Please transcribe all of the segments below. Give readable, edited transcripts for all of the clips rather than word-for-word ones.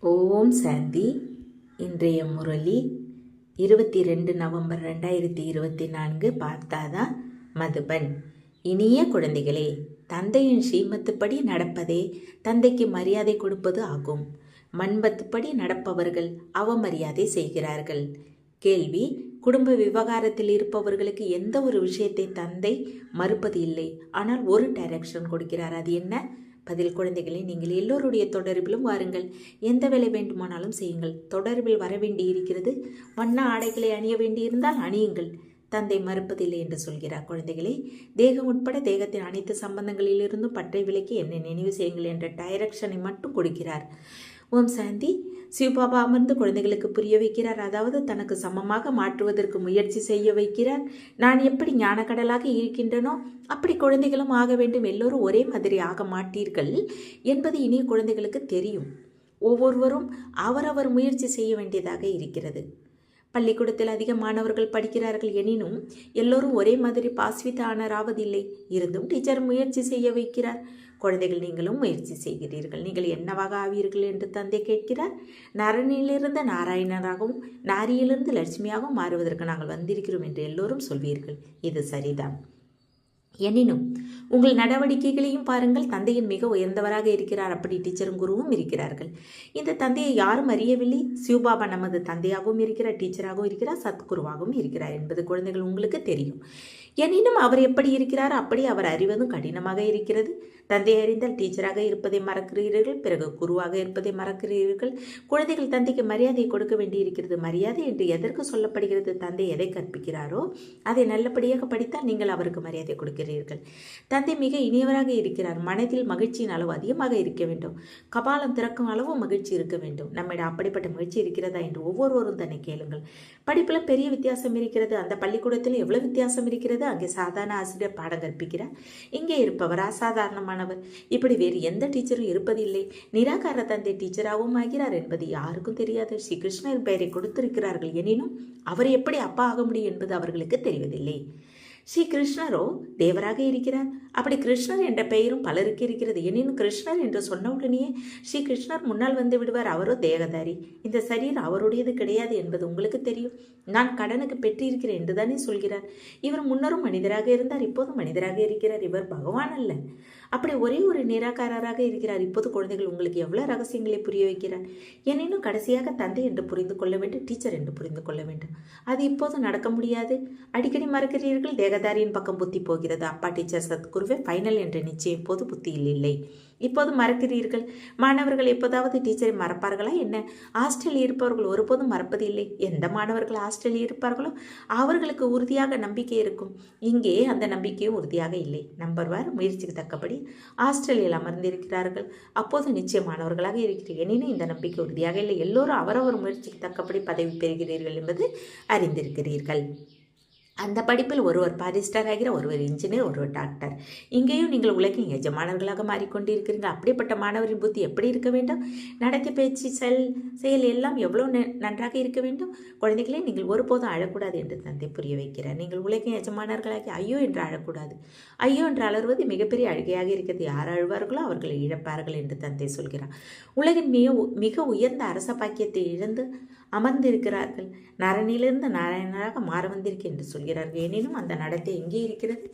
ஓம் சாந்தி. இன்றைய முரளி 22 நவம்பர் 2024. பார்த்தாதா மதுபன். இனிய குழந்தைகளே, தந்தையின் ஸ்ரீமத்துப்படி நடப்பதே தந்தைக்கு மரியாதை கொடுப்பது ஆகும். மண்பத்துப்படி நடப்பவர்கள் அவமரியாதை செய்கிறார்கள். கேள்வி: குடும்ப விவகாரத்தில் இருப்பவர்களுக்கு எந்த ஒரு விஷயத்தை தந்தை மறுப்பது இல்லை, ஆனால் ஒரு டைரக்ஷன் கொடுக்கிறார். அது என்ன? பதில்: குழந்தைகளை, நீங்கள் எல்லோருடைய தொடர்பிலும் வாருங்கள். எந்த வேலை வேண்டுமானாலும் செய்யுங்கள். தொடர்பில் வர வேண்டி இருக்கிறது, வண்ண ஆடைகளை அணிய வேண்டியிருந்தால் அணியுங்கள். தந்தை மறுப்பதில்லை என்று சொல்கிறார். குழந்தைகளே, தேகம் உட்பட தேகத்தின் அனைத்து சம்பந்தங்களிலிருந்தும் பற்றை விலக்கி என்னை நினைவு செய்யுங்கள் என்ற டைரக்ஷனை மட்டும் கொடுக்கிறார். ஓம் சாந்தி. சிவபாபா அமர்ந்து குழந்தைகளுக்கு புரிய வைக்கிறார். அதாவது தனக்கு சமமாக மாற்றுவதற்கு முயற்சி செய்ய வைக்கிறார். நான் எப்படி ஞானக்கடலாக இருக்கின்றனோ அப்படி குழந்தைகளும் ஆக வேண்டும். எல்லோரும் ஒரே மாதிரி ஆக மாட்டீர்கள் என்பது இனிய குழந்தைகளுக்கு தெரியும். ஒவ்வொருவரும் அவரவர் முயற்சி செய்ய வேண்டியதாக இருக்கிறது. பள்ளிக்கூடத்தில் அதிக மாணவர்கள் படிக்கிறார்கள் எனினும் எல்லோரும் ஒரே மாதிரி பாஸ்வித் ஆனராவதில்லை. இருந்தும் டீச்சர் முயற்சி செய்ய வைக்கிறார். குழந்தைகள், நீங்களும் முயற்சி செய்கிறீர்கள். நீங்கள் என்னவாக ஆவீர்கள் என்று தந்தை கேட்கிறார். நரனிலிருந்து நாராயணராகவும் நாரியிலிருந்து லட்சுமியாகவும் மாறுவதற்கு நாங்கள் வந்திருக்கிறோம் என்று எல்லோரும் சொல்வீர்கள். இது சரிதான். எனினும் உங்கள் நடவடிக்கைகளையும் பாருங்கள். தந்தையின் மிக உயர்ந்தவராக இருக்கிறார். அப்படி டீச்சரும் குருவும் இருக்கிறார்கள். இந்த தந்தையை யாரும் அறியவில்லை. சிவபாபா நமது தந்தையாகவும் இருக்கிறார், டீச்சராகவும் இருக்கிறார், சத்குருவாகவும் இருக்கிறார் என்பது குழந்தைகள் உங்களுக்கு தெரியும். எனினும் அவர் எப்படி இருக்கிறார் அப்படி அவர் அறிவதும் கடினமாக இருக்கிறது. தந்தையை அறிந்தால் டீச்சராக இருப்பதை மறக்கிறீர்கள், பிறகு குருவாக இருப்பதை மறக்கிறீர்கள். குழந்தைகள் தந்தைக்கு மரியாதை கொடுக்க வேண்டி இருக்கிறது. மரியாதை என்று எதற்கு சொல்லப்படுகிறது? தந்தை எதை கற்பிக்கிறாரோ அதை நல்லபடியாக படித்தால் நீங்கள் அவருக்கு மரியாதை கொடுக்கிறீர்கள். தந்தை மிக இனியவராக இருக்கிறார். மனதில் மகிழ்ச்சியின் அளவு அதிகமாக இருக்க வேண்டும். கபாலம் திறக்கும் அளவு மகிழ்ச்சி இருக்க வேண்டும். நம்மிடம் அப்படிப்பட்ட மகிழ்ச்சி இருக்கிறதா என்று ஒவ்வொருவரும் தன்னை கேளுங்கள். படிப்பில் பெரிய வித்தியாசம் இருக்கிறது. அந்த பள்ளிக்கூடத்தில் எவ்வளவு வித்தியாசம் இருக்கிறது? அங்கே சாதாரண ஆசிரியர் பாடம் கற்பிக்கிறார், இங்கே இருப்பவர் அசாதாரணமானவர். இப்படி வேறு எந்த டீச்சரும் இருப்பதில்லை. நிராகார தந்தை டீச்சராகவும் ஆகிறார் என்பது யாருக்கும் தெரியாது. ஸ்ரீ கிருஷ்ணர் பெயரை கொடுத்திருக்கிறார்கள் எனினும் அவர் எப்படி அப்பா ஆக முடியும் என்பது அவர்களுக்கு தெரிவதில்லை. ஸ்ரீ கிருஷ்ணரோ தேவராக இருக்கிறார். அப்படி கிருஷ்ணர் என்ற பெயரும் பலருக்கு இருக்கிறது. எனினும் கிருஷ்ணர் என்று சொன்ன உடனேயே ஸ்ரீ கிருஷ்ணர் முன்னால் வந்து விடுவார். அவரோ தேகதாரி. இந்த சரீரம் அவருடையது கிடையாது என்பது உங்களுக்கு தெரியும். நான் கடனுக்கு பெற்றிருக்கிறேன் என்று தானே சொல்கிறார். இவர் முன்னரும் மனிதராக இருந்தார், இப்போதும் மனிதராக இருக்கிறார். இவர் பகவான் அல்ல. அப்படி ஒரே ஒரு நிராகாரராக இருக்கிறார். இப்போது குழந்தைகள் உங்களுக்கு எவ்வளவு ரகசியங்களை புரிய வைக்கிறார். எனினும் கடைசியாக தந்தை என்று புரிந்து கொள்ள வேண்டும், டீச்சர் என்று புரிந்து கொள்ள வேண்டும். அது இப்போது நடக்க முடியாது. அடிக்கடி மறக்கிறீர்கள். தேகதாரியின் பக்கம் புத்தி போகிறது. அப்பா டீச்சர் சத்குருவே ஃபைனல் என்ற நிச்சயம் இப்போது புத்தியில் இல்லை. இப்போது மறக்கிறீர்கள். மாணவர்கள் எப்போதாவது டீச்சரை மறப்பார்களா என்ன? ஹாஸ்டலில் இருப்பவர்கள் ஒருபோதும் மறப்பது இல்லை. எந்த மாணவர்கள் ஹாஸ்டலில் இருப்பார்களோ அவர்களுக்கு உறுதியாக நம்பிக்கை இருக்கும். இங்கே அந்த நம்பிக்கையும் உறுதியாக இல்லை. நம்பர்வார் முயற்சிக்கு தக்கபடி ஹாஸ்டலில் அமர்ந்திருக்கிறார்கள். அப்போது நிச்சயமானவர்களாக இருக்கிறீர்கள். எனினும் இந்த நம்பிக்கை உறுதியாக இல்லை. எல்லோரும் அவரவர் முயற்சிக்கு தக்கபடி பதவி பெறுகிறீர்கள் என்பது அறிந்திருக்கிறீர்கள். அந்த படிப்பில் ஒருவர் பாரிஸ்டர் ஆகிறார், ஒருவர் இன்ஜினியர், ஒருவர் டாக்டர். இங்கேயும் நீங்கள் உலகின் எஜமானர்களாக மாறிக்கொண்டிருக்கிறீர்கள். அப்படிப்பட்ட மாணவரின் புத்தி எப்படி இருக்க வேண்டும்? நடத்தை, பேச்சு, செயல் எல்லாம் எவ்வளவு நன்றாக இருக்க வேண்டும். குழந்தைகளே, நீங்கள் ஒருபோதும் அழக்கூடாது என்று தந்தை புரிய வைக்கிறார். நீங்கள் உலகின் எஜமானர்களாகி ஐயோ என்று அழக்கூடாது. ஐயோ என்று அலறுவது மிகப்பெரிய அழுகையாக இருக்கிறது. யார் அழுவார்களோ அவர்கள் இழப்பார்கள் என்று தந்தை சொல்கிறார். உலகின் மிக உயர்ந்த அரச பாக்கியத்தை இழந்து அமர்ந்திருக்கிறார்கள். நரனிலிருந்து நாராயணராக மாற வந்திருக்கேன் என்று சொல்கிறார்கள். எனினும் அந்த நடத்தை எங்கே இருக்கிறது?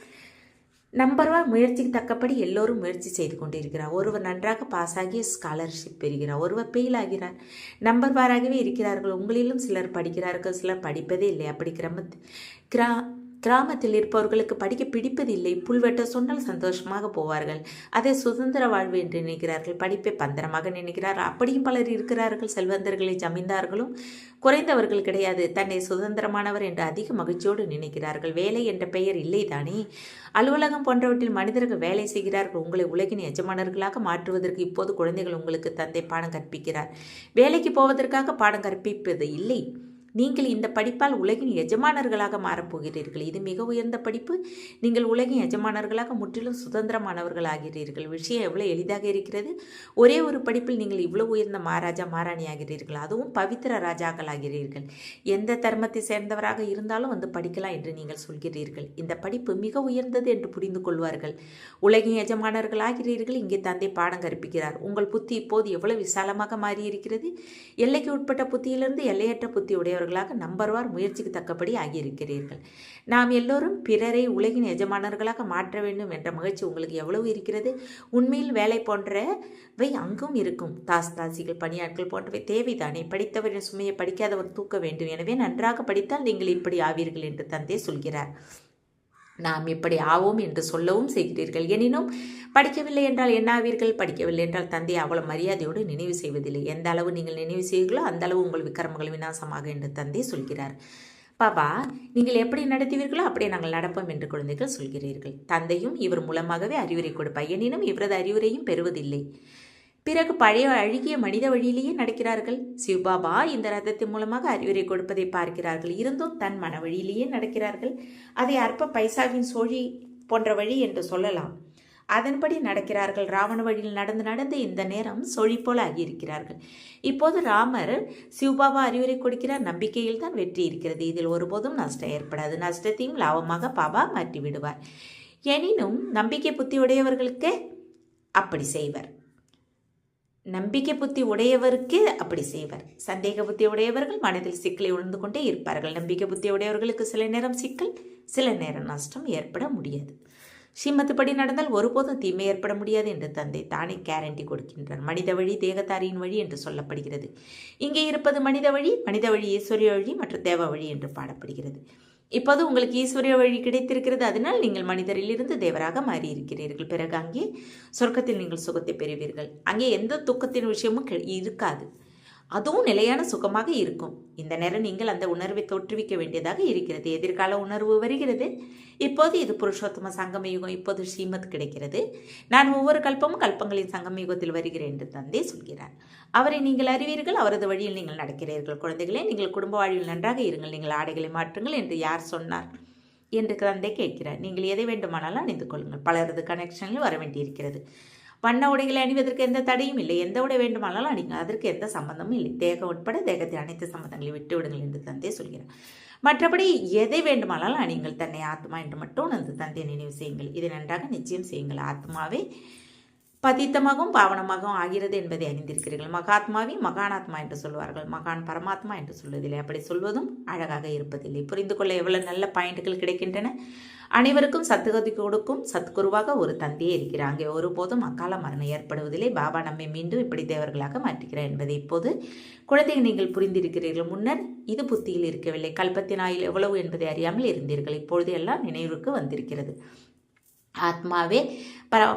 நம்பர்வார் முயற்சிக்கு தக்கபடி எல்லோரும் முயற்சி செய்து கொண்டிருக்கிறார். ஒருவர் நன்றாக பாஸ் ஆகி ஸ்காலர்ஷிப் பெறுகிறார், ஒருவர் ஃபெயில் ஆகிறார். நம்பர்வாராகவே இருக்கிறார்கள். உங்களிலும் சிலர் படிக்கிறார்கள், சிலர் படிப்பதே இல்லை. அப்படி கிராமத்தில் இருப்பவர்களுக்கு படிக்க பிடிப்பதில்லை. புல்வெட்ட சொன்னால் சந்தோஷமாக போவார்கள். அதை சுதந்திர வாழ்வு என்று நினைக்கிறார்கள். படிப்பை பத்திரமாக நினைக்கிறார்கள். அப்படியும் பலர் இருக்கிறார்கள். செல்வந்தர்களை ஜமீன்தார்களும் குறைந்தவர்கள் கிடையாது. தன்னை சுதந்திரமானவர் என்று அதிக மகிழ்ச்சியோடு நினைக்கிறார்கள். வேலை என்ற பெயர் இல்லை தானே. அலுவலகம் போன்றவற்றில் மனிதர்கள் வேலை செய்கிறார்கள். உங்களை உலகின் எஜமானர்களாக மாற்றுவதற்கு இப்போது குழந்தைகள் உங்களுக்கு தந்தை பாடம் கற்பிக்கிறார். வேலைக்கு போவதற்காக பாடம் கற்பிப்பது இல்லை. நீங்கள் இந்த படிப்பால் உலகின் எஜமானர்களாக மாறப்போகிறீர்கள். இது மிக உயர்ந்த படிப்பு. நீங்கள் உலகின் எஜமானர்களாக முற்றிலும் சுதந்திரமானவர்கள் ஆகிறீர்கள். விஷயம் எவ்வளோ எளிதாக இருக்கிறது. ஒரே ஒரு படிப்பில் நீங்கள் இவ்வளவு உயர்ந்த மகாராஜா மகாராணி ஆகிறீர்கள். அதுவும் பவித்திர ராஜாக்கள் ஆகிறீர்கள். எந்த தர்மத்தை சேர்ந்தவராக இருந்தாலும் வந்து படிக்கலாம் என்று நீங்கள் சொல்கிறீர்கள். இந்த படிப்பு மிக உயர்ந்தது என்று புரிந்து கொள்வார்கள். உலகின் எஜமானர்கள் ஆகிறீர்கள். இங்கே தந்தை பாடம் கற்பிக்கிறார். உங்கள் புத்தி இப்போது எவ்வளவு விசாலமாக மாறியிருக்கிறது. எல்லைக்கு உட்பட்ட புத்தியிலிருந்து எல்லையற்ற புத்தி உடையவர்களாக நம்பர்வார் முயற்சிக்கு தக்கபடி ஆகியிருக்கிறீர்கள். நாம் எல்லோரும் பிறரை உலகின் எஜமானர்களாக மாற்ற வேண்டும் என்ற மகிழ்ச்சி உங்களுக்கு எவ்வளவு இருக்கிறது. உண்மையில் வேலை போன்றவை அங்கும் இருக்கும். தாசிகள் பணியாட்கள் போன்றவை தேவைதானே. படித்தவரின் சுமையை படிக்காதவர் தூக்க வேண்டும். எனவே நன்றாக படித்தால் நீங்கள் இப்படி ஆவீர்கள் என்று தந்தை சொல்கிறார். நாம் இப்படி ஆவோம் என்று சொல்லவும் செய்கிறீர்கள். எனினும் படிக்கவில்லை என்றால் என்ன ஆவீர்கள். படிக்கவில்லை என்றால் தந்தை அவ்வளவு மரியாதையோடு நினைவு செய்வதில்லை. எந்த அளவு நீங்கள் நினைவு செய்வீர்களோ அந்த அளவு உங்கள் விக்கிரமங்கள் விநாசமாக என்று தந்தை சொல்கிறார். பாபா, நீங்கள் எப்படி நடத்துவீர்களோ அப்படியே நாங்கள் நடப்போம் என்று குழந்தைகள் சொல்கிறீர்கள். தந்தையும் இவர் மூலமாகவே அறிவுரை கொடுப்பார். எனினும் இவரது அறிவுரையும் பெறுவதில்லை. பிறகு பழைய அழுகிய மனித வழியிலேயே நடக்கிறார்கள். சிவபாபா இந்த ரதத்தின் மூலமாக அறிவுரை கொடுப்பதை பார்க்கிறார்கள். இருந்தும் தன் மன வழியிலேயே நடக்கிறார்கள். அதை அற்ப பைசாவின் சோழி போன்ற வழி என்று சொல்லலாம். அதன்படி நடக்கிறார்கள். ராவண வழியில் நடந்து நடந்து இந்த நேரம் சோழி போல ஆகியிருக்கிறார்கள். இப்போது ராமர் சிவபாபா அறிவுரை கொடுக்கிறார். நம்பிக்கையில் தான் வெற்றி இருக்கிறது. இதில் ஒருபோதும் நஷ்டம் ஏற்படாது. நஷ்டத்தையும் லாபமாக பாபா மாற்றி விடுவார். எனினும் நம்பிக்கை புத்தி உடையவர்களுக்கு அப்படி செய்வர். நம்பிக்கை புத்தி உடையவருக்கு அப்படி செய்வர். சந்தேக புத்தி உடையவர்கள் மனதில் சிக்கலை உணர்ந்து கொண்டே இருப்பார்கள். நம்பிக்கை புத்தி உடையவர்களுக்கு சில நேரம் சிக்கல், சில நேரம் நஷ்டம் ஏற்பட முடியாது. ஸ்ரீமத்துப்படி நடந்தால் ஒருபோதும் தீமை ஏற்பட முடியாது என்று தந்தை தானே கேரண்டி கொடுக்கின்றார். மனித வழி தேகதாரியின் வழி என்று சொல்லப்படுகிறது. இங்கே இருப்பது மனித வழி, மனித வழி ஈஸ்வரிய வழி மற்றும் தேவ வழி என்று பாடப்படுகிறது. இப்போது உங்களுக்கு ஈஸ்வரிய வழி கிடைத்திருக்கிறது. அதனால் நீங்கள் மனிதரிலிருந்து தேவராக மாறியிருக்கிறீர்கள். பிறகு அங்கே சொர்க்கத்தில் நீங்கள் சுகத்தை பெறுவீர்கள். அங்கே எந்த துக்கத்தின் விஷயமும் இருக்காது. அதுவும் நிலையான சுகமாக இருக்கும். இந்த நேரம் நீங்கள் அந்த உணர்வை தோற்றுவிக்க வேண்டியதாக இருக்கிறது. எதிர்கால உணர்வு வருகிறது. இப்போது இது புருஷோத்தம சங்கம யுகம். இப்போது ஸ்ரீமத் கிடைக்கிறது. நான் ஒவ்வொரு கல்பமும் கல்பங்களின் சங்கம யுகத்தில் வருகிறேன் என்று தந்தை சொல்கிறார். அவரை நீங்கள் அறிவீர்கள். அவரது வழியில் நீங்கள் நடக்கிறீர்கள். குழந்தைகளே, நீங்கள் குடும்ப வாழ்வில் நன்றாக இருங்கள். நீங்கள் ஆடைகளை மாற்றுங்கள் என்று யார் சொன்னார் என்று தந்தை கேட்கிறார். நீங்கள் எதை வேண்டுமானாலும் அணிந்து கொள்ளுங்கள். பலரது கனெக்ஷனில் வர வேண்டியிருக்கிறது. வண்ண உடைகளை அணிவதற்கு எந்த தடையும் இல்லை. எந்த உடை வேண்டுமானாலும் அணிங்க. அதற்கு எந்த சம்பந்தமும் இல்லை. தேகம் உட்பட தேகத்தை அனைத்து சம்பந்தங்களை விட்டு விடுங்கள் என்று தந்தை சொல்கிறார். மற்றபடி எதை வேண்டுமானாலும் அணிங்கள். தன்னை ஆத்மா என்று மட்டும் உணர்ந்து தந்தை நினைவு செய்யுங்கள். இதை நன்றாக நிச்சயம் செய்யுங்கள். ஆத்மாவே பதித்தமாகவும் பாவனமாகவும் ஆகிறது என்பதை அறிந்திருக்கிறீர்கள். மகாத்மாவை மகானாத்மா என்று சொல்வார்கள். மகான் பரமாத்மா என்று சொல்வதில்லை. அப்படி சொல்வதும் அழகாக இருப்பதில்லை. புரிந்து கொள்ள எவ்வளவு நல்ல பாயிண்ட்டுகள் கிடைக்கின்றன. அனைவருக்கும் சத்துகதி கொடுக்கும் சத்குருவாக ஒரு தந்தையே இருக்கிறார். அங்கே ஒருபோதும் அக்கால மரணம் ஏற்படுவதில்லை. பாபா நம்மை மீண்டும் இப்படி தேவர்களாக மாற்றுகிறார் என்பதை இப்போது குழந்தைகள் நீங்கள் புரிந்திருக்கிறீர்கள். முன்னர் இது புத்தியில் இருக்கவில்லை. கல்பத்தின் ஆயுள் எவ்வளவு என்பதை அறியாமல் இருந்தீர்கள். இப்பொழுது எல்லாம் நினைவுக்கு வந்திருக்கிறது. ஆத்மாவே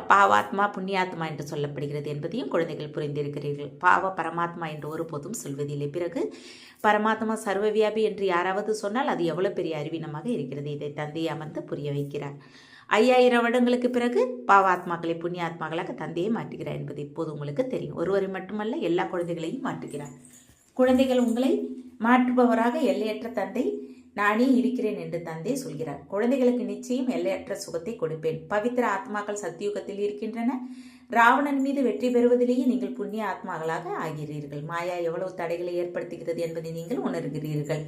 பாவாத்மா புண்ணியாத்மா என்று சொல்லப்படுகிறது என்பதையும் குழந்தைகள் புரிந்திருக்கிறீர்கள். பாவ பரமாத்மா என்று ஒருபோதும் சொல்வதில்லை. பிறகு பரமாத்மா சர்வவியாபி என்று யாராவது சொன்னால் அது எவ்வளவு பெரிய அறிவீனமாக இருக்கிறது. இதை தந்தையை அமர்ந்து புரிய வைக்கிறார். 5000 வருடங்களுக்கு பிறகு பாவாத்மாக்களை புண்ணியாத்மாக்களாக தந்தையை மாற்றுகிறார் என்பது இப்போது உங்களுக்கு தெரியும். ஒருவரை மட்டுமல்ல, எல்லா குழந்தைகளையும் மாற்றுகிறார். குழந்தைகள் உங்களை மாற்றுபவராக எல்லையற்ற தந்தை நானே இருக்கிறேன் என்று தந்தை சொல்கிறார். குழந்தைகளுக்கு நிச்சயம் எல்லையற்ற சுகத்தை கொடுப்பேன். பவித்திர ஆத்மாக்கள் சத்தியுகத்தில் இருக்கின்றன. ராவணன் மீது வெற்றி பெறுவதிலேயே நீங்கள் புண்ணிய ஆத்மாக்களாக ஆகிறீர்கள். மாயா எவ்வளவு தடைகளை ஏற்படுத்துகிறது என்பதை நீங்கள் உணர்கிறீர்கள்.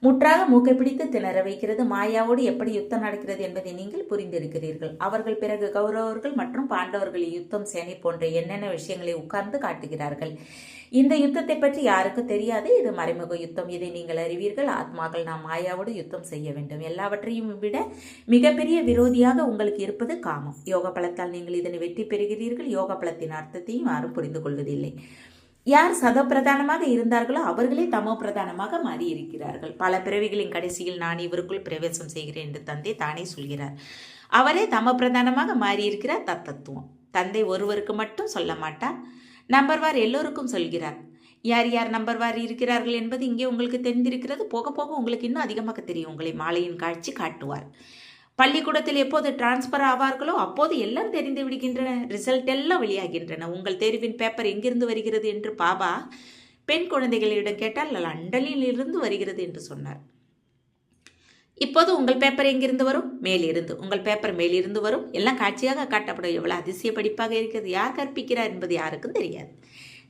முற்றாக மூக்கை பிடித்து திணற வைக்கிறது. மாயாவோடு எப்படி யுத்தம் நடக்கிறது என்பதை நீங்கள் புரிந்திருக்கிறீர்கள். அவர்கள் பிறகு கௌரவர்கள் மற்றும் பாண்டவர்களின் யுத்தம் சேனை போன்ற என்னென்ன விஷயங்களை உட்கார்ந்து காட்டுகிறார்கள். இந்த யுத்தத்தை பற்றி யாருக்கும் தெரியாது. இது மறைமுக யுத்தம். இதை நீங்கள் அறிவீர்கள். ஆத்மாக்கள் நாம் மாயாவோடு யுத்தம் செய்ய வேண்டும். எல்லாவற்றையும் விட மிகப்பெரிய விரோதியாக உங்களுக்கு இருப்பது காமம். யோக பலத்தால் நீங்கள் இதனை வெற்றி பெறுகிறீர்கள். யோக பலத்தின் அர்த்தத்தையும் யாரும் புரிந்து கொள்வதில்லை. யார் சதப்பிரதானமாக இருந்தார்களோ அவர்களே தமோ பிரதானமாக மாறி இருக்கிறார்கள். பல பிறவிகளின் கடைசியில் நான் இவருக்குள் பிரவேசம் செய்கிறேன் என்று தந்தை தானே சொல்கிறார். அவரே தமோ பிரதானமாக மாறியிருக்கிறார். தத்துவம் தந்தை ஒருவருக்கு மட்டும் சொல்ல மாட்டார். நம்பர்வார் எல்லோருக்கும் சொல்கிறார். யார் யார் நம்பர்வார் இருக்கிறார்கள் என்பது இங்கே உங்களுக்கு தெரிந்திருக்கிறது. போக போக உங்களுக்கு இன்னும் அதிகமாக தெரியும். உங்களை மாலையின் காட்சி காட்டுவார். பள்ளிக்கூடத்தில் எப்போது டிரான்ஸ்பர் ஆவார்களோ அப்போது எல்லாம் தெரிந்து விடுகின்றன. ரிசல்ட் எல்லாம் வெளியாகின்றன. உங்கள் தேர்வின் பேப்பர் எங்கிருந்து வருகிறது என்று பாபா பெண் குழந்தைகளிடம் கேட்டால் லண்டனில் இருந்து வருகிறது என்று சொன்னார். இப்போது உங்கள் பேப்பர் எங்கிருந்து வரும்? மேலிருந்து. உங்கள் பேப்பர் மேலிருந்து வரும். எல்லாம் காட்சியாக காட்டப்படும். எவ்வளவு அதிசய படிப்பாக இருக்கிறது. யார் கற்பிக்கிறார் என்பது யாருக்கும் தெரியாது.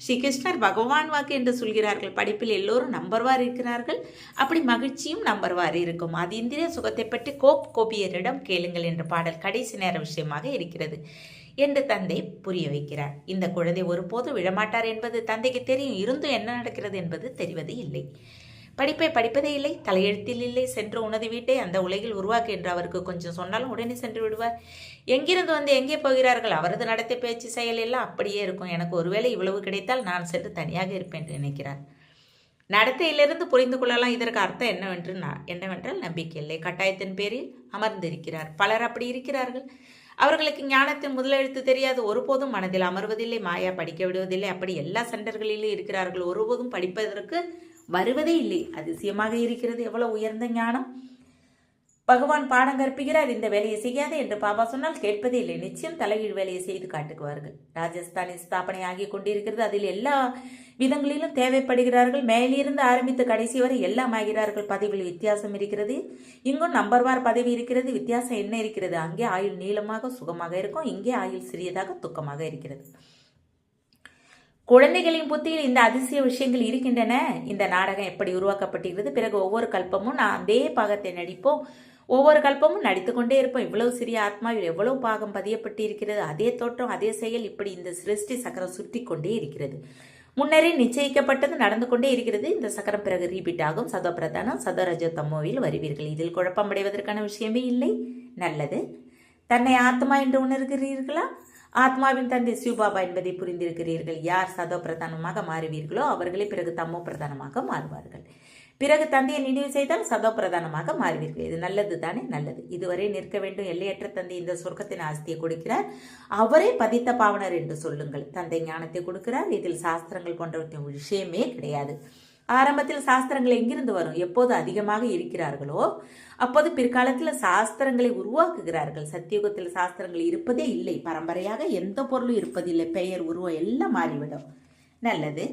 ஸ்ரீ கிருஷ்ணர் பகவான் வாக்கு என்று சொல்கிறார்கள். படிப்பில் எல்லோரும் நம்பர்வார் இருக்கிறார்கள். அப்படி மகிழ்ச்சியும் நம்பர்வார் இருக்கும். அது இந்திரிய சுகத்தை பற்றி கோபியரிடம் கேளுங்கள் என்ற பாடல் கடைசி நேர விஷயமாக இருக்கிறது என்று தந்தை புரிய வைக்கிறார். இந்த குழந்தை ஒருபோதும் விழமாட்டார் என்பது தந்தைக்கு தெரியும். இருந்தும் என்ன நடக்கிறது என்பது தெரிவது இல்லை. படிப்பை படிப்பதே இல்லை, தலையெழுத்தில் இல்லை. சென்று உனது வீட்டை அந்த உலகில் உருவாக்கு என்று அவருக்கு கொஞ்சம் சொன்னாலும் உடனே சென்று விடுவார். எங்கிருந்து வந்து எங்கே போகிறார்கள்? அவரது நடத்தை, பேச்சு, செயல் எல்லாம் அப்படியே இருக்கும். எனக்கு ஒருவேளை இவ்வளவு கிடைத்தால் நான் சென்று தனியாக இருப்பேன் என்று நினைக்கிறார். நடத்தையிலிருந்து புரிந்து கொள்ளலாம் இதற்கு அர்த்தம் என்னவென்றால் நம்பிக்கை இல்லை. கட்டாயத்தின் பேரில் அமர்ந்திருக்கிறார். பலர் அப்படி இருக்கிறார்கள். அவர்களுக்கு ஞானத்தின் முதலெழுத்து தெரியாது. ஒருபோதும் மனதில் அமர்வதில்லை. மாயா படிக்க விடுவதில்லை. அப்படி எல்லா சென்டர்களிலும் இருக்கிறார்கள். ஒருபோதும் படிப்பதற்கு வருவதே இல்லை. அதிசயமாக இருக்கிறது. எவ்வளவு உயர்ந்த ஞானம்! பகவான் பாடம் கற்பிக்கிறார். இந்த வேலையை செய்யாதே என்று பாபா சொன்னால் கேட்பதே இல்லை. நிச்சயம் தலைகீழ் வேலையை செய்து காட்டுக்குவார்கள். ராஜஸ்தானில் ஸ்தாபனை ஆகி கொண்டிருக்கிறது. அதில் எல்லா விதங்களிலும் தேவைப்படுகிறார்கள். மேலிருந்து ஆரம்பித்து கடைசி வரை எல்லாம் ஆகிறார்கள். பதவியில் வித்தியாசம் இருக்கிறது. இங்கும் நம்பர்வார் பதவி இருக்கிறது. வித்தியாசம் என்ன இருக்கிறது? அங்கே ஆயுள் நீளமாக சுகமாக இருக்கும். இங்கே ஆயுள் சிறியதாக துக்கமாக இருக்கிறது. குழந்தைகளின் புத்தியில் இந்த அதிசய விஷயங்கள் இருக்கின்றன. இந்த நாடகம் எப்படி உருவாக்கப்பட்டிருக்கிறது. பிறகு ஒவ்வொரு கல்பமும் நான் அதே பாகத்தை நடிப்போம். ஒவ்வொரு கல்பமும் நடித்து கொண்டே இருப்போம். இவ்வளவு சிறிய ஆத்மாவில் எவ்வளவு பாகம் பதியப்பட்டு இருக்கிறது. அதே தோற்றம், அதே செயல். இப்படி இந்த சிருஷ்டி சக்கரம் சுற்றி கொண்டே இருக்கிறது. முன்னரே நிச்சயிக்கப்பட்டது நடந்து கொண்டே இருக்கிறது. இந்த சக்கரம் பிறகு ரீபீட் ஆகும். சதோ பிரதானம், சதோ ரஜோ தம்மோவில் வருவீர்கள். இதில் குழப்பமடைவதற்கான விஷயமே இல்லை. நல்லது. தன்னை ஆத்மா என்று உணர்கிறீர்களா? ஆத்மாவின் தந்தை சிவபாபா என்பதை புரிந்திருக்கிறீர்கள். யார் சதோ பிரதானமாக மாறுவீர்களோ அவர்களே பிறகு தம்மோ பிரதானமாக மாறுவார்கள். பிறகு தந்தையை நினைவு செய்தால் சதோ பிரதானமாக மாறுவீர்கள். இது நல்லது தானே? நல்லது. இதுவரை நிற்க வேண்டும். எல்லையற்ற தந்தை இந்த சொர்க்கத்தின் ஆஸ்தியை கொடுக்கிறார். அவரே பதித்த பாவனர் என்று சொல்லுங்கள். தந்தை ஞானத்தை கொடுக்கிறார். இதில் சாஸ்திரங்கள் போன்றவற்றின் விஷயமே கிடையாது. ஆரம்பத்தில் சாஸ்திரங்கள் எங்கிருந்து வரும்? எப்போது அதிகமாக இருக்கிறார்களோ அப்போது பிற்காலத்தில் சாஸ்திரங்களை உருவாக்குகிறார்கள். சத்தியுகத்தில் சாஸ்திரங்கள் இருப்பதே இல்லை. பரம்பரையாக எந்த பொருளும் இருப்பதில்லை. பெயர், உருவம் எல்லாம் மாறிவிடும். நல்லது.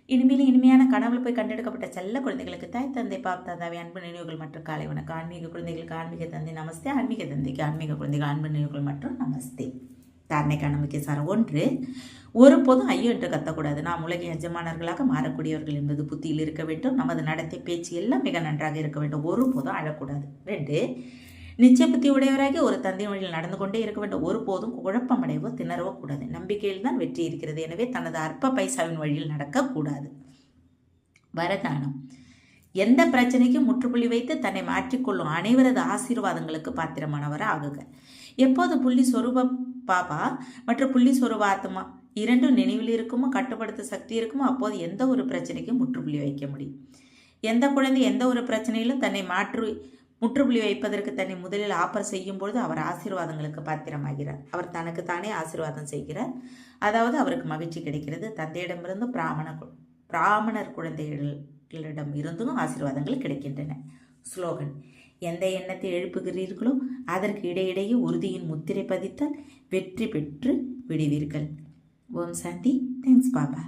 இனிமேல் இனிமையான கனவுல போய் கண்டெடுக்கப்பட்ட செல்ல குழந்தைகளுக்கு தாய் தந்தை பாப்தாதாவை அன்பு நினைவுகள் மற்றும் காலை வணக்கம். ஆன்மீக குழந்தைகளுக்கு ஆன்மீக தந்தை நமஸ்தே. ஆன்மீக தந்தைக்கு ஆன்மீக குழந்தைகள் அன்பு நினைவுகள் மற்றும் நமஸ்தே. தாரணைக்கான நம்பிக்கை சார். 1, ஒருபோதும் ஐயோ என்று கத்தக்கூடாது. நாம் உலகின் எஜமானர்களாக மாறக்கூடியவர்கள் என்பது புத்தியில் இருக்க வேண்டும். நமது நடத்தை, பேச்சு எல்லாம் மிக நன்றாக இருக்க வேண்டும். ஒருபோதும் அழக்கூடாது. 2, நிச்சய புத்தி உடையவராகி ஒரு தந்தை வழியில் நடந்து கொண்டே இருக்க வேண்டும். ஒருபோதும் குழப்பமடைவோ திணறவோ கூடாது. நம்பிக்கையில் தான் வெற்றி இருக்கிறது. எனவே தனது அற்ப பைசாவின் வழியில் நடக்கக்கூடாது. வரதானம். எந்த பிரச்சனைக்கும் முற்றுப்புள்ளி வைத்து தன்னை மாற்றிக்கொள்ளும் அனைவரது ஆசீர்வாதங்களுக்கு பாத்திரமானவர ஆகுக. எப்போது புள்ளி சொரூப பாபா மற்றும் புள்ளி சொரூப ஆத்மா இரண்டும் நினைவில் இருக்குமோ, கட்டுப்படுத்த சக்தி இருக்குமோ, அப்போது எந்த ஒரு பிரச்சனைக்கும் முற்றுப்புள்ளி வைக்க முடியும். எந்த குழந்தை எந்த ஒரு பிரச்சனையிலும் தன்னை முற்றுப்புள்ளி வைப்பதற்கு தன்னை முதலில் ஆஃபர் செய்யும் பொழுது அவர் ஆசீர்வாதங்களுக்கு பாத்திரமாகிறார். அவர் தனக்கு தானே ஆசீர்வாதம் செய்கிறார். அதாவது அவருக்கு மகிழ்ச்சி கிடைக்கிறது. தந்தையிடமிருந்து பிராமணர் குழந்தைகளிடம் இருந்தும் ஆசீர்வாதங்கள் கிடைக்கின்றன. ஸ்லோகன். எந்த எண்ணத்தை எழுப்புகிறீர்களோ அதற்கு இடையிடையே உறுதியின் முத்திரை பதித்தால் வெற்றி பெற்று விடுவீர்கள். ஓம் சாந்தி. தேங்க்ஸ் பாபா.